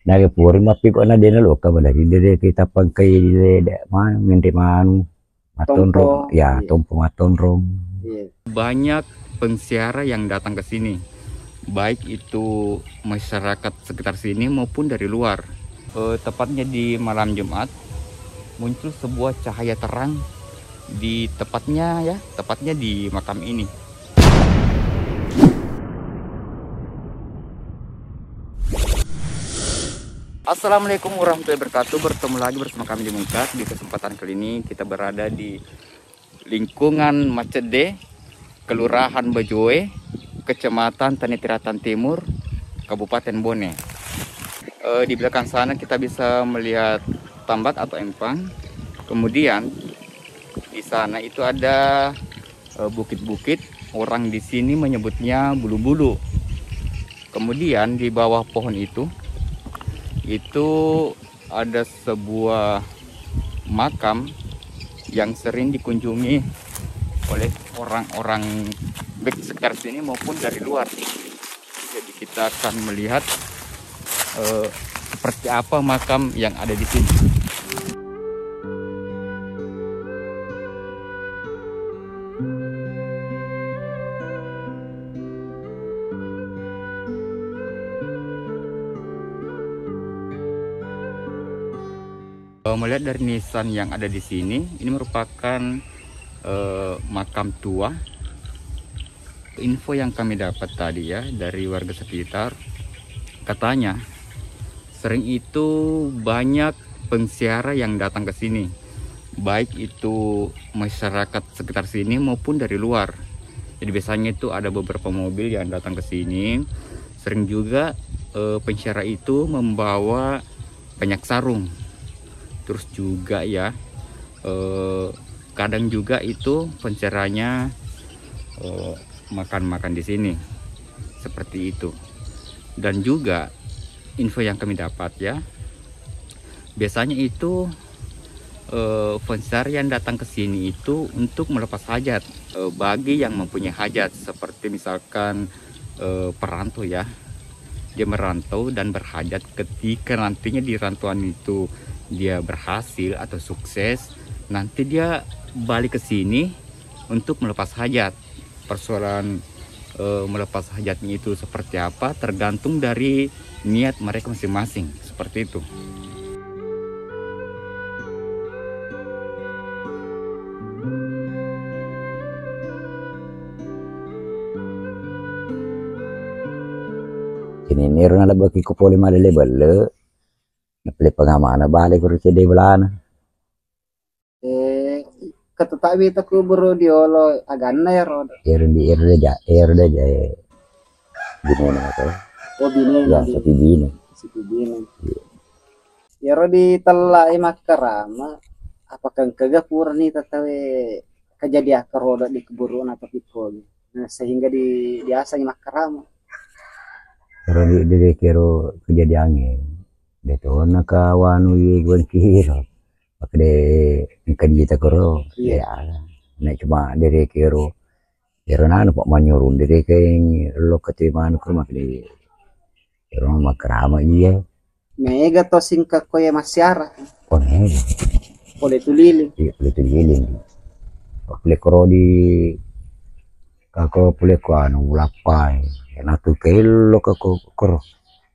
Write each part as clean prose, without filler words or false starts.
Nage puri mapi ko na din lo ka bala dire kita pagkay dire man minti manu maton Tompo, rom ya iya. tompo maton rom. Iya. Banyak pensiara yang datang ke sini, baik itu masyarakat sekitar sini maupun dari luar. Tepatnya di malam Jumat muncul sebuah cahaya terang di tepatnya di makam ini. Assalamualaikum warahmatullahi wabarakatuh. Bertemu lagi bersama kami di Mungkas. Di kesempatan kali ini kita berada di lingkungan Macede, Kelurahan Bejoe, Kecamatan Tanitiratan Timur, Kabupaten Bone. Di belakang sana kita bisa melihat tambak atau empang. Kemudian di sana itu ada bukit-bukit. Orang di sini menyebutnya bulu-bulu. Kemudian di bawah pohon itu ada sebuah makam yang sering dikunjungi oleh orang-orang baik sekitar sini maupun dari luar. Jadi kita akan melihat seperti apa makam yang ada di sini. Melihat dari nisan yang ada di sini, ini merupakan makam tua. Info yang kami dapat tadi ya dari warga sekitar, katanya sering itu banyak pensiara yang datang ke sini, baik itu masyarakat sekitar sini maupun dari luar. Jadi biasanya itu ada beberapa mobil yang datang ke sini. Sering juga pensiara itu membawa banyak sarung. Terus juga ya kadang juga itu pensiaranya makan-makan di sini seperti itu. Dan juga info yang kami dapat ya, biasanya itu pensiar yang datang ke sini itu untuk melepas hajat bagi yang mempunyai hajat, seperti misalkan perantau ya, dia merantau dan berhajat. Ketika nantinya di rantauan itu dia berhasil atau sukses, nanti dia balik ke sini untuk melepas hajat. Persoalan melepas hajatnya itu seperti apa tergantung dari niat mereka masing-masing, seperti itu. Kini niro na labaki ko poli malele balle na pele pangamana balik ko rite de belana. Ketetawi taku bro diolo agana ya ro. Erdi gini na to. Oh bini Ya sapi bini. situ bini. Ya ro di telai makarama. Apakah kagak pura nih tatawe kejadian keroda di keburuan atau pikol. Nah, sehingga di asang makarama. Pero di kero kejadiannya. Deto na kawanu ye gwan kiro. Pakde ikan kita kero. Iya. Ya. Na cuma dari kero. Kero na pak manyurun dari keng lo ketimanu kero makde. Kero makrama iya. Mega to singkat ko ya masyara. Pone. Boleh tulili. Iya pule tuliling. Pule kero di kako pule ko anu lapai. Na tu kelo kako kero.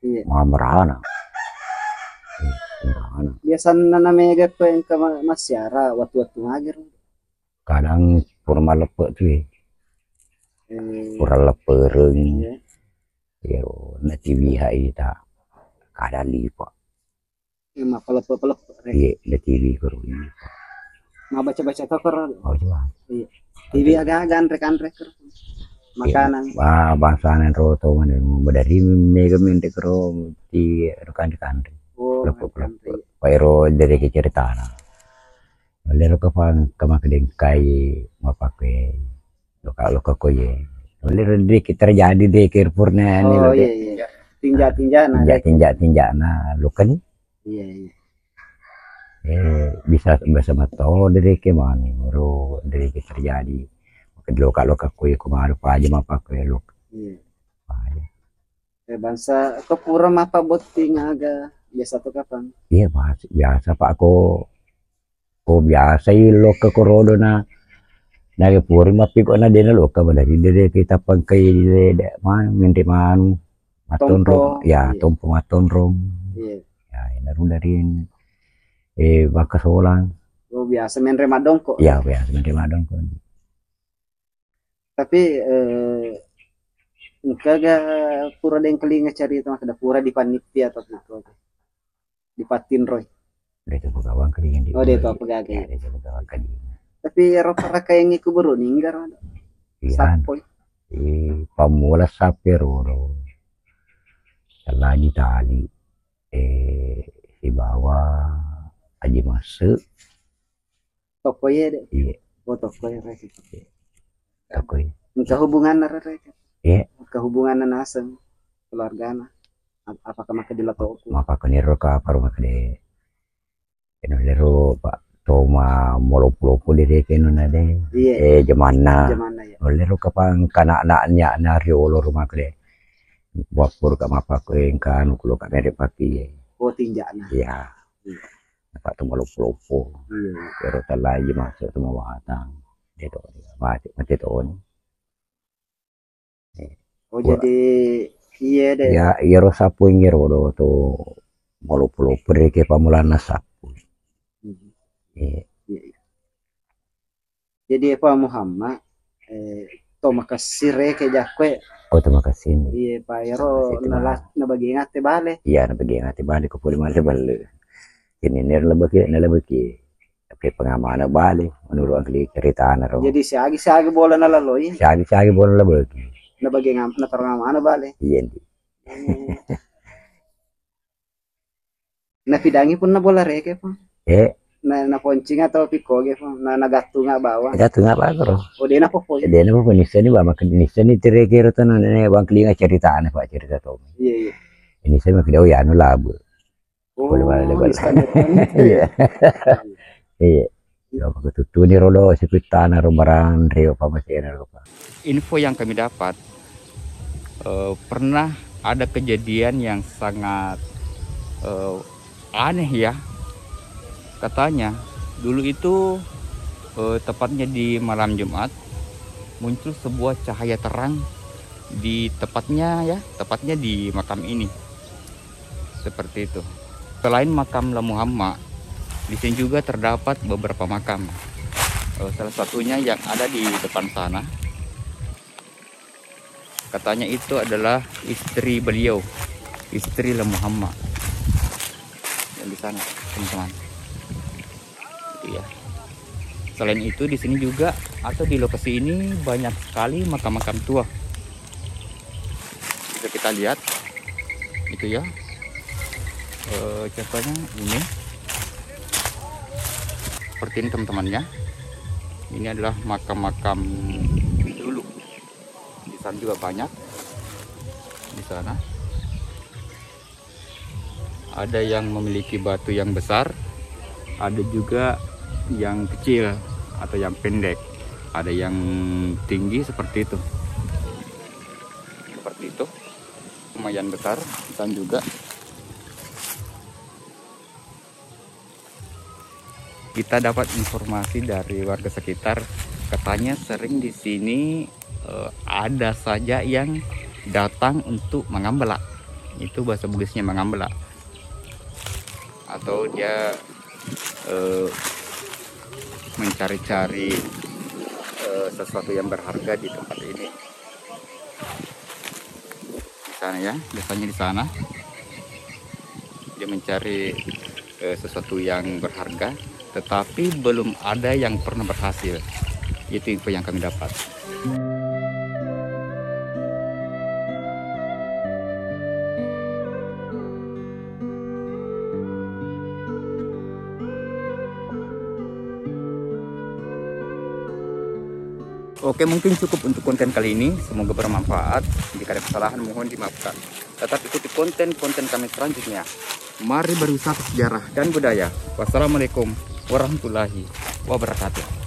Iya. Marana. Marana. Biasanya na mega ko yang ke masyara waktu-waktu mager. Kadang purma lepek tu pura lepereng Iya. ya na TV hai ta kada lipa Ma pelep ye na TV ko ri ma baca-baca to kor. oh jua Iya. TV agak-agak anrek kor. Makanan. ba bangsa nan roto mane dari mega mente kro di rekan-rekan Oh, lepe pairo dari ke cerita na lero ka pang kamakdeng kai mapake loka ko ye lero dik terjadi di kirpurna ni oh iya. Tinja na lukan iya. bisa bersama tahu dari ke mana baru dari ke terjadi loka kue kumaru pa aja mapa kue lok Iya. aja Bangsa kepura mapa boting aga Biasa tuh kapan? Iya Pak, biasa Pak ko biasa ilo ke korodo na puri mapi ko na din lo ka bala dire kita pagkay dire man minti man maton Tompo, rom ya iya. tompo maton rom Iya. ya inarum dari bakasolan Oh, biasa main remadong kok. ya biasa minti madong ko Tapi kaga pura deng kelinga cari itu kada pura di panitia atau gitu. Di Patin Roy. dito ko gawang kalingin di Oh, dito apa ya gagay. dito ko gawang kalingin Tapi para kayak ngiku baru ninggar. iya Sapoy. pamula sa pero lagi tali si bawa aji masuk Toko ya deh. iya Oh, toko ya rek. ako Engka hubungan na rek. iya Kehubungan na naseng keluarga na. Apakah maka dilato ko? mapakaniro ka paru makade lero pak toma molo-pulo dire keno na de Iya. jamana Jamana ya. lero ka pang kana-anaknya na riolo rumah kade wapur ka mapako kan kulo ka mere paki Oh, tinja na. ya pak to molo-pulo Iya. pero talayi masuk to mawatang dito mati to on Oh, jadi iya deh. ya iro sapu ngiro do to molo-pulo ke pamulan na sapu Jadi apa Muhammad to makasire ke jakwe oh terima kasih iya Pak Ero na bagi ngate bale. iya na bagi ngati bali ko puli male bal ini ner lebeki tapi pengamana bali menurut angli cerita na ro Jadi siagi bola na laloy sagi bon lebeki na bagi ngam na tarangama na bale. iya Na pidangi pun na bola reke po. Na poncing atau piko ge po na nagatu nga bawa. ada tuh ngapa ko O de na po po. dia na po nisa ni ba makinisa ni tere-kero to na bang klinga cerita na pak cerita to Iya iya. ini saya makin ya anu labu Oh, boleh balik iya. iya ya aku tutu ni rolo sekitar na rumbaran rio pamasena ro pa Info yang kami dapat, pernah ada kejadian yang sangat aneh ya. Katanya dulu itu tepatnya di malam Jumat muncul sebuah cahaya terang di tepatnya di makam ini. Seperti itu. Selain makam Muhammad, di sini juga terdapat beberapa makam. Salah satunya yang ada di depan sana. Katanya itu adalah istri beliau, istri Muhammad. Yang di sana, teman-teman. Iya. Selain itu di sini juga atau di lokasi ini banyak sekali makam-makam tua. Bisa kita lihat, itu ya. Contohnya ini, seperti ini teman-temannya. Ini adalah makam-makam dulu. Di sana juga banyak. Di sana ada yang memiliki batu yang besar, ada juga yang kecil atau yang pendek, ada yang tinggi seperti itu, lumayan besar. Dan juga kita dapat informasi dari warga sekitar, katanya sering di sini ada saja yang datang untuk mengambelak. Itu bahasa Bugisnya mengambelak, atau dia mencari-cari sesuatu yang berharga di tempat ini. Di sana ya, biasanya di sana dia mencari sesuatu yang berharga, tetapi belum ada yang pernah berhasil. Itu info yang kami dapat. Oke, mungkin cukup untuk konten kali ini. Semoga bermanfaat. Jika ada kesalahan mohon dimaafkan. Tetap ikuti konten-konten kami selanjutnya. Mari berwisata sejarah dan budaya. Wassalamualaikum warahmatullahi wabarakatuh.